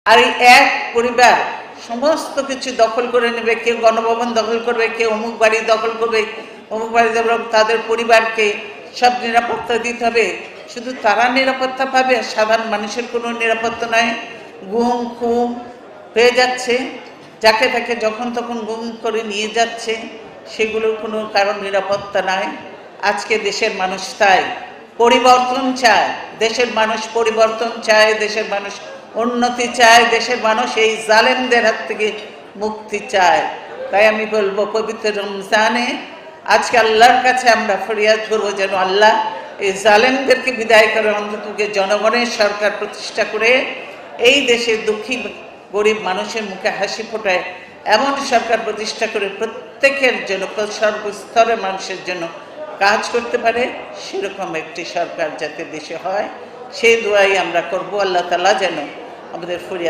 আর এই এক পরিবার সমস্ত কিছু দখল করে নেবে, কেউ গণভবন দখল করবে, কেউ অমুক বাড়ি দখল করবে, অমুক বাড়ি দখল, তাদের পরিবারকে সব নিরাপত্তা দিতে হবে। শুধু তারা নিরাপত্তা পাবে, সাধারণ মানুষের কোনো নিরাপত্তা নয়। গুম খুম হয়ে যাচ্ছে, যাকে তাকে যখন তখন গুম করে নিয়ে যাচ্ছে, সেগুলোর কোনো কারণ নিরাপত্তা নাই। আজকে দেশের মানুষ তাই পরিবর্তন চায়, দেশের মানুষ পরিবর্তন চায়, দেশের মানুষ উন্নতি চায়, দেশের মানুষ এই জালেমদের হাত থেকে মুক্তি চায়। তাই আমি বলবো, পবিত্র রমজানে আজকে আল্লাহর কাছে আমরা ফরিয়াদ করবো যেন আল্লাহ এই জালেমদেরকে বিদায় করে অন্ততকে জনগণের সরকার প্রতিষ্ঠা করে এই দেশের দুঃখী গরিব মানুষের মুখে হাসি ফোটায় এমন সরকার প্রতিষ্ঠা করে প্রত্যেকের জন্য, সর্বস্তরের মানুষের জন্য কাজ করতে পারে, সেরকম একটি সরকার যাতে দেশে হয়, সেই দোয়াই আমরা করবো। আল্লাহ তাআলা যেন আমাদের ফরিয়াদ